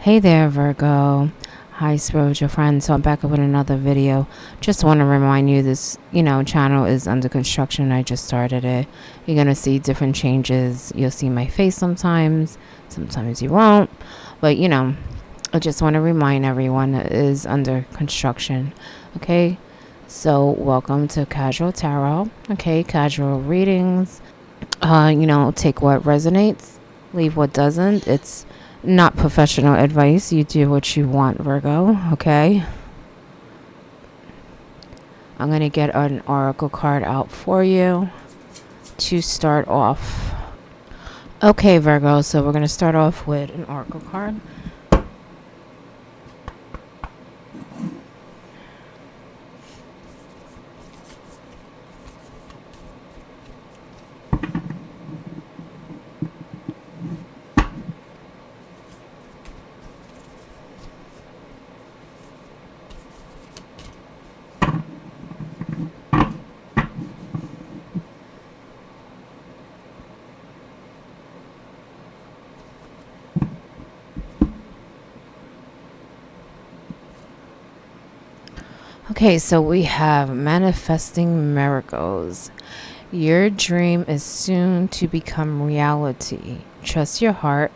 Hey there, Virgo. Hi, spiritual friend. So I'm back up with another video. Just want to remind you this, channel is under construction. I just started it. You're going to see different changes. You'll see my face sometimes. Sometimes you won't. But, I just want to remind everyone it is under construction. Okay? So welcome to Casual Tarot. Okay? Casual readings. Take what resonates. Leave what doesn't. It's not professional advice. You do what you want, Virgo. Okay. I'm going to get an oracle card out for you to start off. Okay, Virgo. So we're going to start off with an oracle card. Okay, so we have manifesting miracles. Your dream is soon to become reality. Trust your heart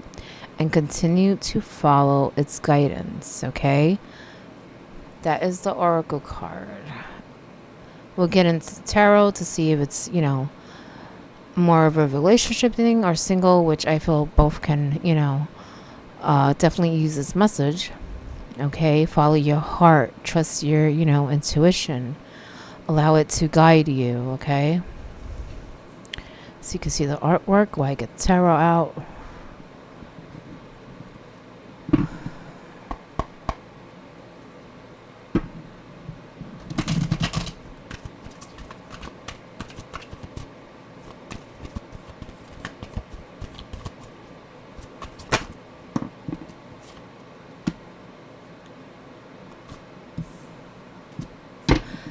and continue to follow its guidance, okay? That is the oracle card. We'll get into tarot to see if it's, more of a relationship thing or single, which I feel both can, definitely use this message. Okay, follow your heart, trust your, intuition, allow it to guide you. Okay, so you can see the artwork while I get the tarot out.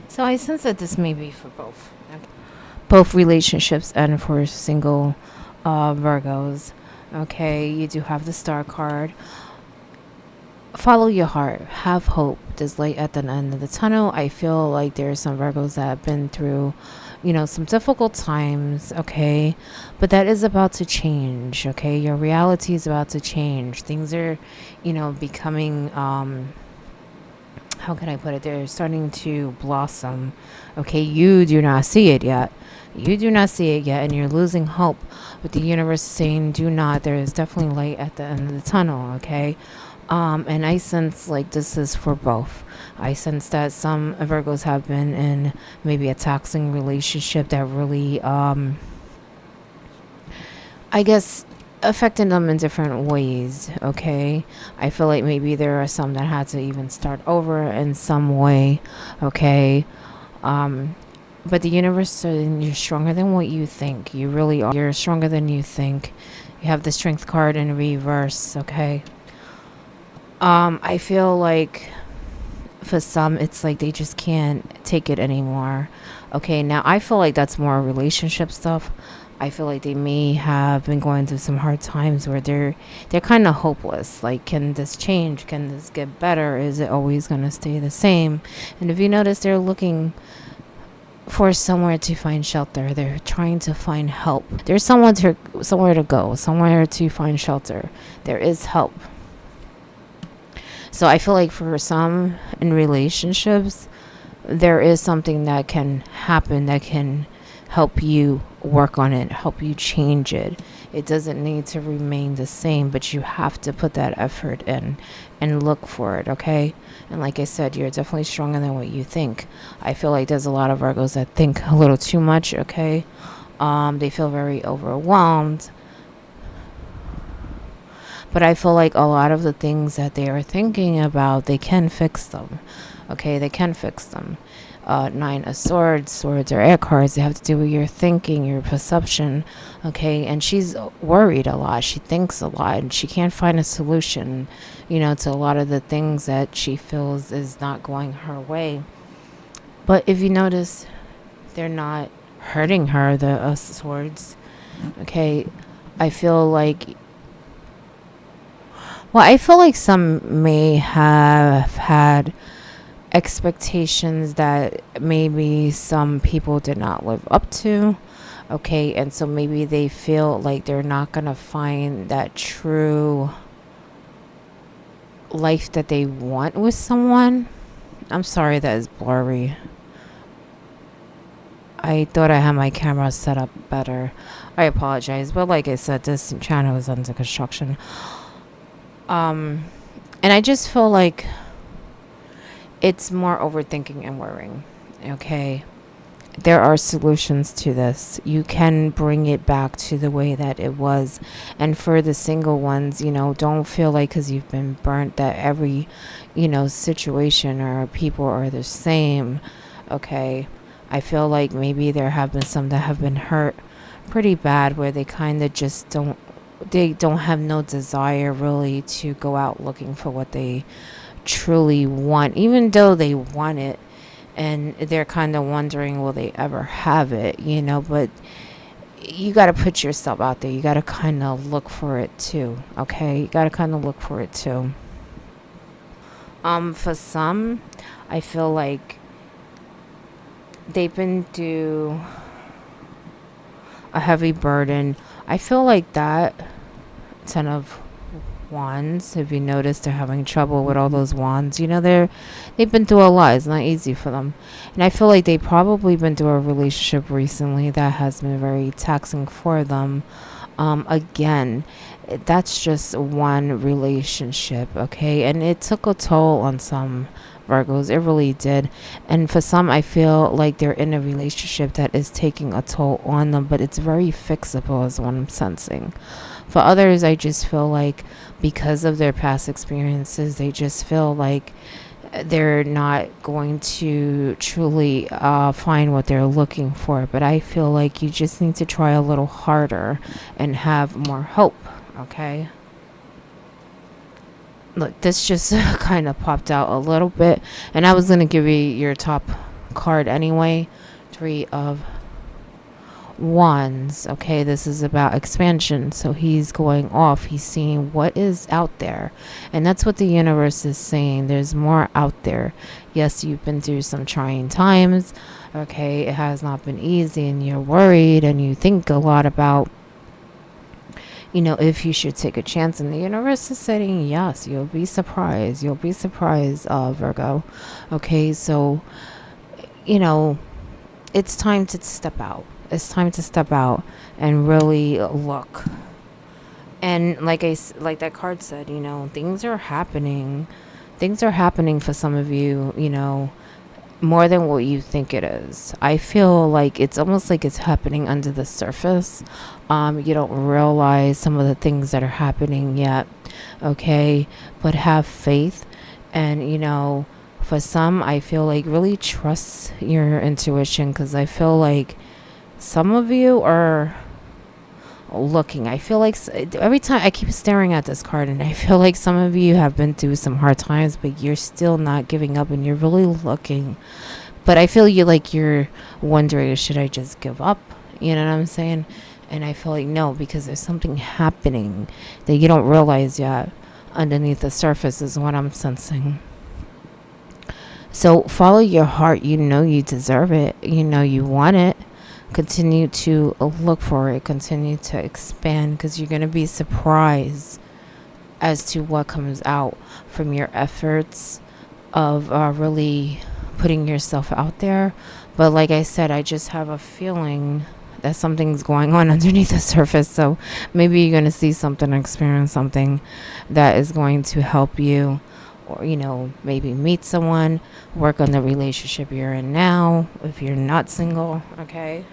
So I sense that this may be for both relationships and for single Virgos. Okay, you do have the star card. Follow your heart. Have hope. There's light at the end of the tunnel. I feel like there are some Virgos that have been through, some difficult times. Okay, but that is about to change. Okay, your reality is about to change. Things are, becoming how can I put it? They're starting to blossom. Okay, you do not see it yet. You do not see it yet, and you're losing hope. With the universe saying, "Do not." There is definitely light at the end of the tunnel. Okay, and I sense like this is for both. I sense that some Virgos have been in maybe a toxic relationship that really, I guess, affecting them in different ways. Okay, I feel like maybe there are some that had to even start over in some way. Okay, but the universe says you're stronger than what you think. You really are. You're stronger than you think. You have the strength card in reverse. Okay, I feel like for some it's like they just can't take it anymore. Okay, now I feel like that's more relationship stuff. I feel like they may have been going through some hard times where they're kind of hopeless. Like, can this change? Can this get better? Is it always going to stay the same? And if you notice, they're looking for somewhere to find shelter. They're trying to find help. There's somewhere to go, somewhere to find shelter. There is help. So I feel like for some in relationships, there is something that can happen that can help you work on it, help you change it. It doesn't need to remain the same, but you have to put that effort in and look for it. Okay, and like I said, you're definitely stronger than what you think. I feel like there's a lot of Virgos that think a little too much. Okay, they feel very overwhelmed, but I feel like a lot of the things that they are thinking about, they can fix them. Okay, they can fix them. Nine of Swords. Swords are air cards. They have to do with your thinking, your perception. Okay, and she's worried a lot. She thinks a lot, and she can't find a solution, to a lot of the things that she feels is not going her way. But if you notice, they're not hurting her, the Swords. Okay, I feel like Well, I feel like some may have had expectations that maybe some people did not live up to. Okay, and so maybe they feel like they're not gonna find that true life that they want with someone. I'm sorry that is blurry. I thought I had my camera set up better. I apologize, but like I said, this channel is under construction. Um, and I just feel like it's more overthinking and worrying. Okay, there are solutions to this. You can bring it back to the way that it was. And for the single ones, don't feel like because you've been burnt that every, situation or people are the same. Okay. I feel like maybe there have been some that have been hurt pretty bad where they kind of just don't have no desire really to go out looking for what they truly want, even though they want it, and they're kind of wondering will they ever have it, but you got to put yourself out there. You got to kind of look for it too. Okay, you got to kind of look for it too. For some, I feel like they've been through a heavy burden. I feel like that 10 of wands, if you notice, they're having trouble with all those wands. They've been through a lot. It's not easy for them. And I feel like they probably been through a relationship recently that has been very taxing for them. Again, that's just one relationship, okay? And it took a toll on some Virgos. It really did. And for some, I feel like they're in a relationship that is taking a toll on them, but it's very fixable, is what I'm sensing. For others, I just feel like because of their past experiences, they just feel like they're not going to truly find what they're looking for. But I feel like you just need to try a little harder and have more hope, okay? Look, this just kind of popped out a little bit, and I was going to give you your top card anyway. 3 of Wands. Okay, this is about expansion. So he's going off. He's seeing what is out there. And that's what the universe is saying. There's more out there. Yes, you've been through some trying times. Okay, it has not been easy, and you're worried, and you think a lot about, if you should take a chance. And the universe is saying, yes, you'll be surprised. You'll be surprised, Virgo. Okay, so, it's time to step out. It's time to step out and really look. And like that card said, things are happening. Things are happening for some of you, more than what you think it is. I feel like it's almost like it's happening under the surface. You don't realize some of the things that are happening yet. Okay, but have faith, and for some, I feel like really trust your intuition, because I feel like some of you are looking. I feel like every time I keep staring at this card, and I feel like some of you have been through some hard times, but you're still not giving up, and you're really looking. But I feel you're wondering, should I just give up? You know what I'm saying? And I feel like no, because there's something happening that you don't realize yet underneath the surface, is what I'm sensing. So follow your heart. You deserve it. You want it. Continue to look for it. Continue to expand, because you're going to be surprised as to what comes out from your efforts of really putting yourself out there. But like I said, I just have a feeling that something's going on underneath the surface. So maybe you're going to see something, experience something that is going to help you, or maybe meet someone, work on the relationship you're in now if you're not single. Okay,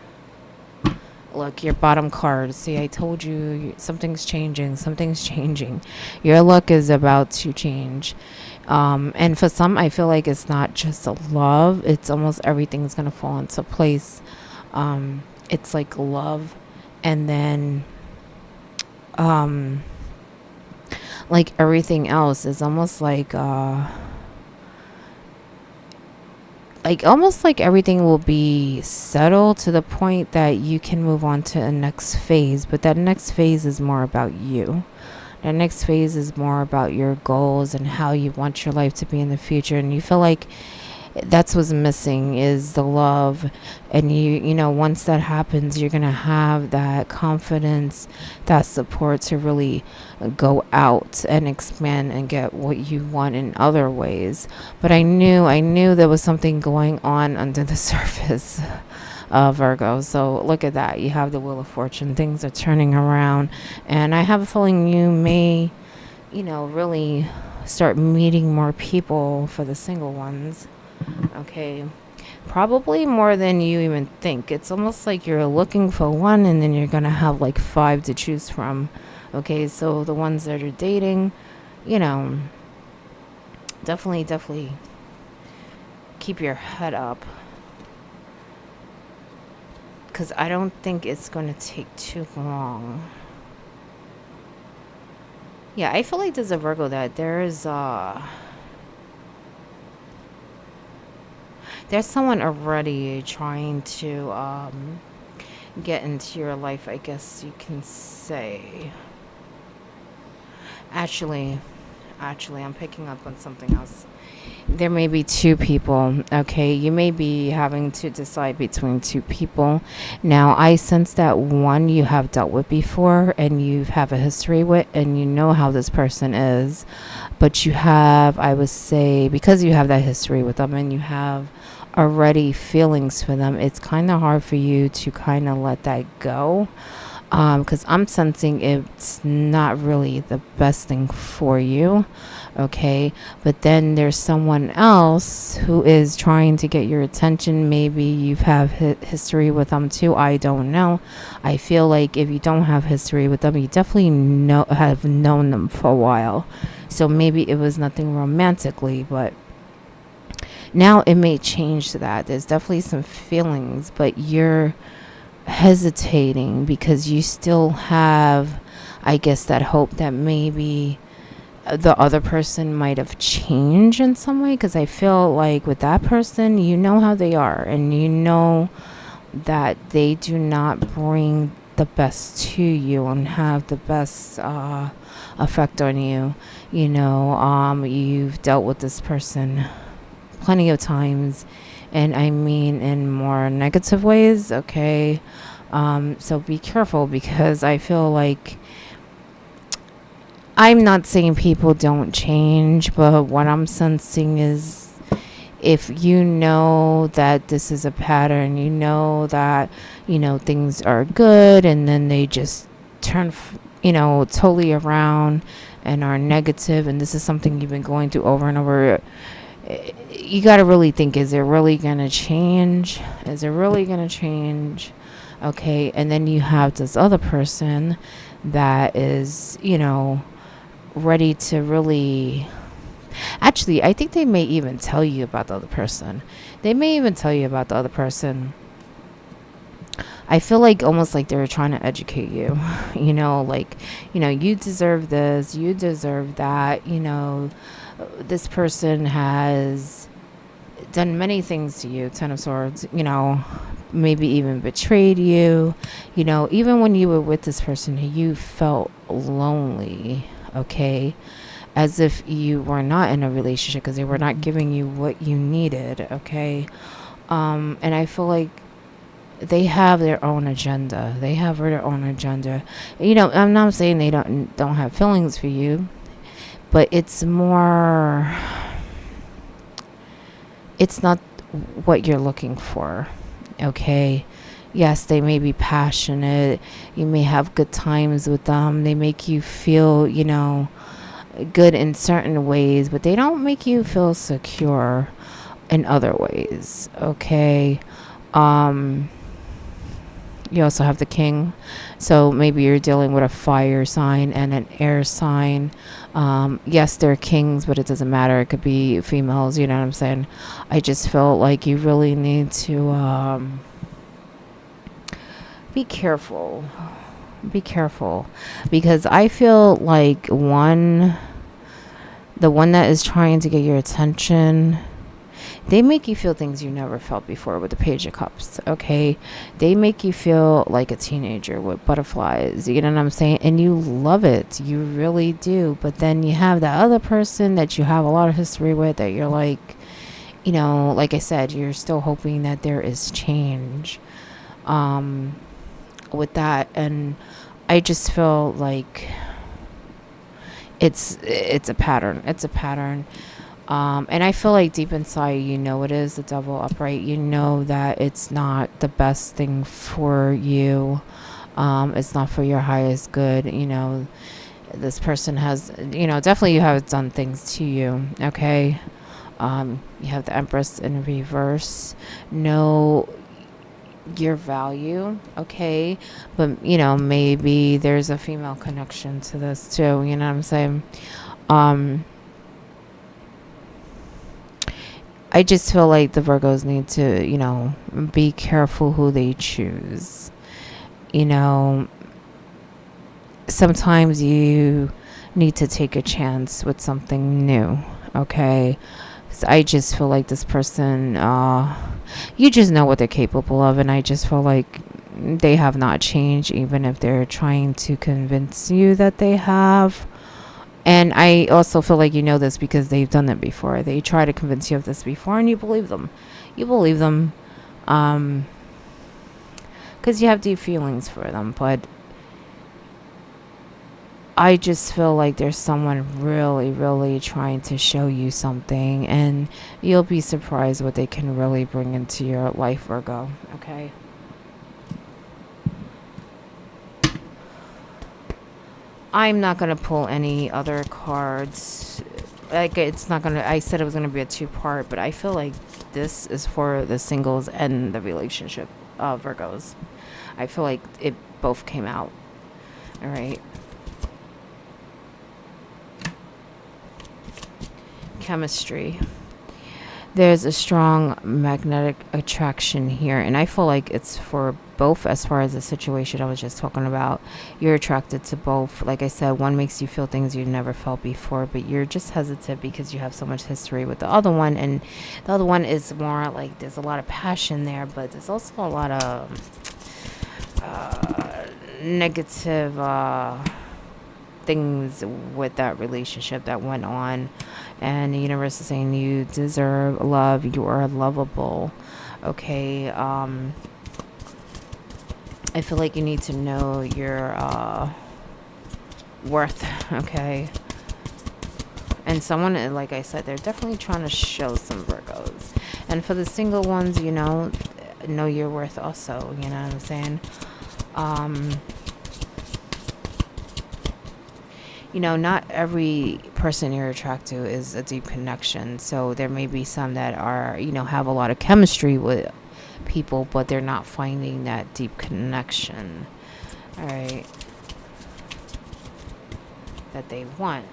look, your bottom card. See, I told you something's changing. Your luck is about to change. And for some, I feel like it's not just a love. It's almost everything's going to fall into place. It's like love, and then like everything else is almost like almost like everything will be settled to the point that you can move on to a next phase. But that next phase is more about you. The next phase is more about your goals and how you want your life to be in the future. And you feel like that's what's missing is the love. And you know, once that happens, you're going to have that confidence, that support to really go out and expand and get what you want in other ways. But I knew there was something going on under the surface, Virgo. So look at that. You have the Wheel of Fortune. Things are turning around. And I have a feeling you may, really start meeting more people for the single ones. Okay. Probably more than you even think. It's almost like you're looking for one and then you're going to have like five to choose from. Okay. So the ones that are dating, you know, definitely keep your head up, because I don't think it's going to take too long. Yeah, I feel like there's a Virgo that there's someone already trying to get into your life, I guess you can say. Actually, I'm picking up on something else. There may be two people, okay? You may be having to decide between two people. Now, I sense that one you have dealt with before and you have a history with, and you know how this person is. But you have, I would say, because you have that history with them and you have already feelings for them, it's kind of hard for you to kind of let that go, because I'm sensing it's not really the best thing for you. Okay, but then there's someone else who is trying to get your attention. Maybe you've have history with them too. I don't know. I feel like if you don't have history with them, you definitely have known them for a while. So maybe it was nothing romantically, but now it may change to that. There's definitely some feelings, but you're hesitating because you still have, I guess, that hope that maybe the other person might have changed in some way. Because I feel like with that person, you know how they are, and you know that they do not bring the best to you and have the best effect on you. You've dealt with this person plenty of times, and I mean in more negative ways. Okay. So be careful, because I feel like, I'm not saying people don't change, but what I'm sensing is, if you know that this is a pattern, you know that, things are good, and then they just turn, totally around and are negative, and this is something you've been going through over and over. You got to really think, is it really going to change? Is it really going to change? Okay. And then you have this other person that is, ready to really, actually, I think they may even tell you about the other person. I feel like almost like they're trying to educate you, you deserve this, you deserve that, this person has done many things to you, Ten of Swords, maybe even betrayed you. Even when you were with this person, you felt lonely, okay? As if you were not in a relationship because they were not giving you what you needed, okay? And I feel like they have their own agenda. I'm not saying they don't have feelings for you, but it's more, it's not what you're looking for, okay? Yes, they may be passionate. You may have good times with them. They make you feel, good in certain ways, but they don't make you feel secure in other ways, okay? You also have the King. So maybe you're dealing with a fire sign and an air sign. Yes, they're kings, but it doesn't matter. It could be females, you know what I'm saying? I just felt like you really need to be careful. Be careful. Because I feel like the one that is trying to get your attention, They make you feel things you never felt before with the Page of Cups, okay? They make you feel like a teenager with butterflies, you know what I'm saying? And you love it. You really do. But then you have that other person that you have a lot of history with that you're like, like I said, you're still hoping that there is change with that. And I just feel like it's a pattern. It's a pattern. And I feel like deep inside, it is the devil upright. You know that it's not the best thing for you. It's not for your highest good. This person has, definitely you have done things to you. Okay. You have the Empress in reverse. Know your value. Okay. But, maybe there's a female connection to this too. You know what I'm saying? I just feel like the Virgos need to, be careful who they choose. You know, Sometimes you need to take a chance with something new. Okay. So I just feel like this person, you just know what they're capable of. And I just feel like they have not changed, even if they're trying to convince you that they have. And I also feel like you know this because they've done it before. They try to convince you of this before and you believe them. You believe them because you have deep feelings for them. But I just feel like there's someone really, really trying to show you something. And you'll be surprised what they can really bring into your life, Virgo. Okay? I'm not going to pull any other cards. Like, it's not going to, I said it was going to be a two-part, but I feel like this is for the singles and the relationship Virgos. I feel like it both came out. All right. Chemistry. There's a strong magnetic attraction here, and I feel like it's for both. As far as the situation I was just talking about, you're attracted to both. Like I said, one makes you feel things you've never felt before, but you're just hesitant because you have so much history with the other one. And the other one is more like there's a lot of passion there, but there's also a lot of negative things with that relationship that went on. And the universe is saying you deserve love. You are lovable. Okay. I feel like you need to know your worth. Okay. And someone, like I said, they're definitely trying to show some Virgos. And for the single ones, know your worth also. You know what I'm saying? Not every person you're attracted to is a deep connection. So there may be some that are, have a lot of chemistry with people, but they're not finding that deep connection. All right. That they want.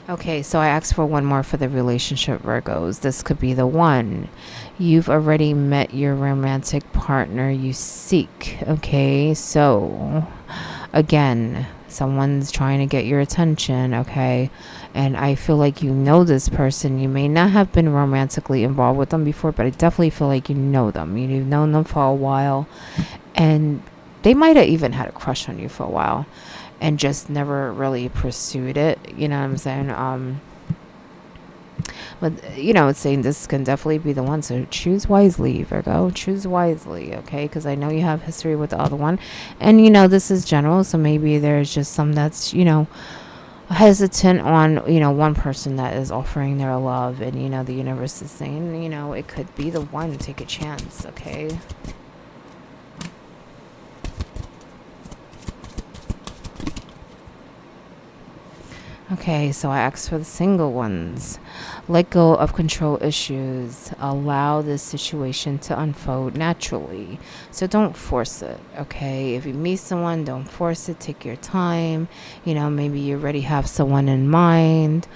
Okay, so I asked for one more for the relationship, Virgos. This could be the one. You've already met your romantic partner you seek. Okay, so again, someone's trying to get your attention. Okay, and I feel like you know this person. You may not have been romantically involved with them before, but I definitely feel like you know them. You've known them for a while, and they might have even had a crush on you for a while and just never really pursued it. You know what I'm saying? But, it's saying this can definitely be the one. So choose wisely, Virgo. Choose wisely, okay? Because I know you have history with the other one. And, this is general. So maybe there's just some that's, hesitant on, one person that is offering their love. And, the universe is saying, it could be the one. Take a chance, okay? Okay, so I asked for the single ones. Let go of control issues. Allow this situation to unfold naturally. So don't force it, okay? If you meet someone, don't force it. Take your time. Maybe you already have someone in mind.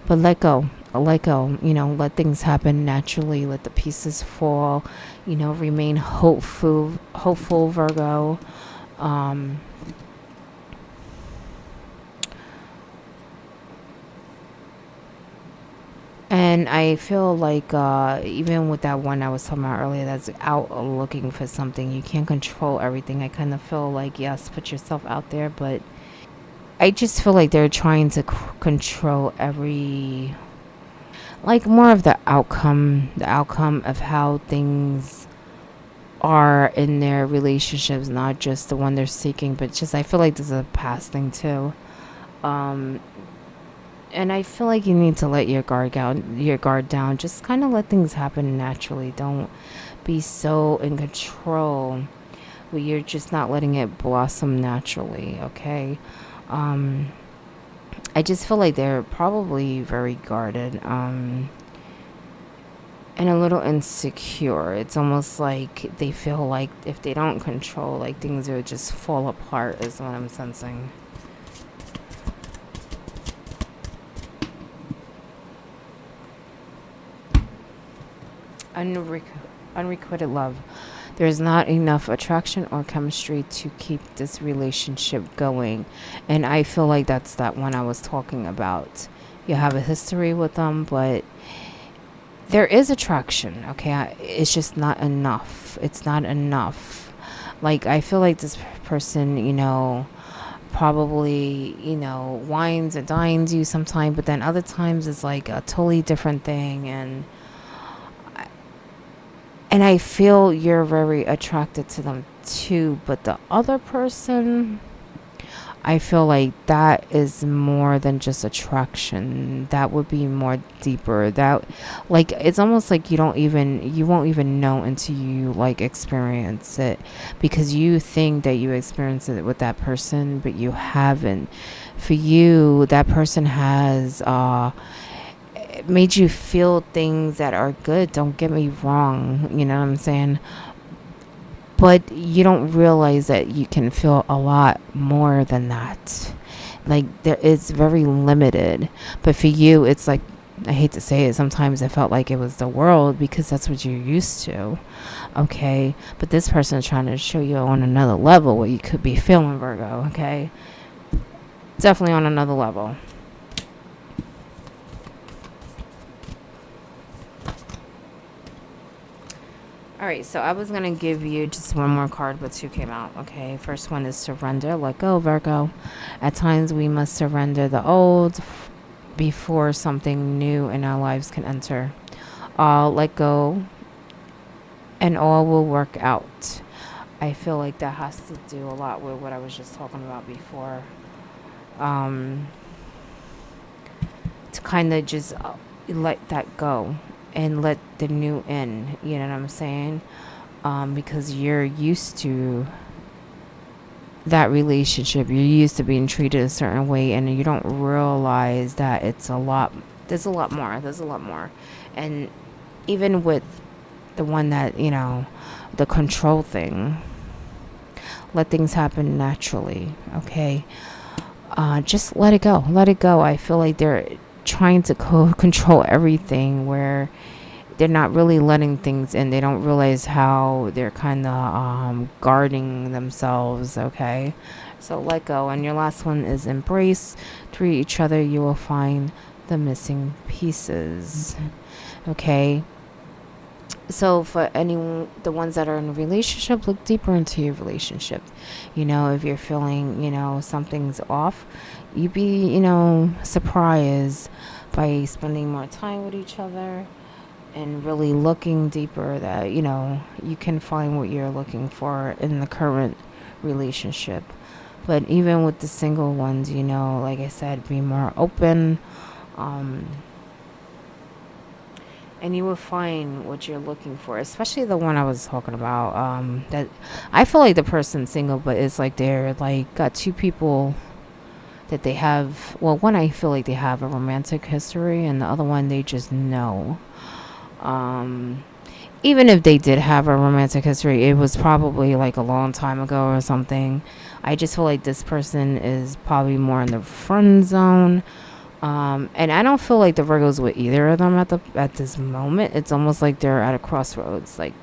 But let go, let things happen naturally, let the pieces fall, remain hopeful, Virgo. Um, and I feel like even with that one I was talking about earlier that's out looking for something, you can't control everything. I kind of feel like, yes, put yourself out there, but I just feel like they're trying to control every, like more of the outcome of how things are in their relationships, not just the one they're seeking, but just I feel like this is a past thing too. Um, and I feel like you need to let your guard down. Just kind of let things happen naturally. Don't be so in control where you're just not letting it blossom naturally. Okay. Um, I just feel like they're probably very guarded. And a little insecure. It's almost like they feel like if they don't control, like things would just fall apart, is what I'm sensing. Unrequ- Unrequited love. There's not enough attraction or chemistry to keep this relationship going. And I feel like that's that one I was talking about. You have a history with them, but there is attraction, okay? It's just not enough. It's not enough. Like, I feel like this person, probably, wines and dines you sometimes, but then other times it's like a totally different thing. And I feel you're very attracted to them too, but the other person, I feel like that is more than just attraction. That would be more deeper. That, like, it's almost like you won't even know until you like experience it, because you think that you experience it with that person, but you haven't. For you, that person has made you feel things that are good. Don't get me wrong. You know what I'm saying? But you don't realize that you can feel a lot more than that. Like, there, it's very limited. But for you, it's like, I hate to say it, sometimes I felt like it was the world because that's what you're used to. Okay. But this person is trying to show you on another level what you could be feeling, Virgo. Okay. Definitely on another level. All right, so I was going to give you just one more card, but two came out. Okay, first one is surrender. Let go, Virgo. At times, we must surrender the old before something new in our lives can enter. Let go, and all will work out. I feel like that has to do a lot with what I was just talking about before. Um, to kind of just let that go and let the new in. You know what I'm saying? Because you're used to that relationship. You're used to being treated a certain way, and you don't realize that it's a lot. There's a lot more. There's a lot more. And even with the one that, the control thing, let things happen naturally. Okay. Just let it go. Let it go. I feel like they're trying to control everything where they're not really letting things in. They don't realize how they're kind of guarding themselves. Okay, so let go. And your last one is embrace. Through each other, you will find the missing pieces. Okay. So for the ones that are in a relationship, look deeper into your relationship. If you're feeling, something's off, you be, surprised by spending more time with each other and really looking deeper that, you can find what you're looking for in the current relationship. But even with the single ones, like I said, be more open. And you will find what you're looking for, especially the one I was talking about. That I feel like the person's single, but it's like they're like got two people that they have. Well, one I feel like they have a romantic history, and the other one they just know. Um, Even if they did have a romantic history, it was probably like a long time ago or something. I just feel like this person is probably more in the friend zone. And I don't feel like the Virgos with either of them at this moment. It's almost like they're at a crossroads. Like,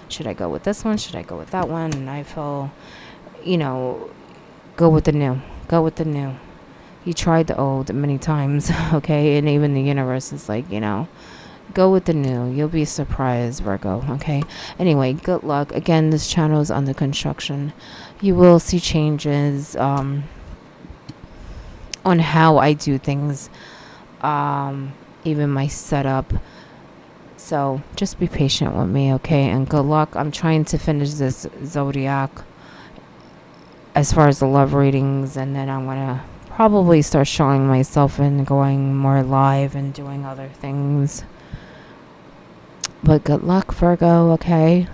should I go with this one? Should I go with that one? And I feel, you know, go with the new. Go with the new. You tried the old many times, okay? And even the universe is like, go with the new. You'll be surprised, Virgo, okay? Anyway, good luck. Again, this channel is under construction. You will see changes on how I do things, even my setup. So just be patient with me, okay? And good luck. I'm trying to finish this zodiac as far as the love readings, and then I'm going to probably start showing myself and going more live and doing other things. But good luck, Virgo, okay?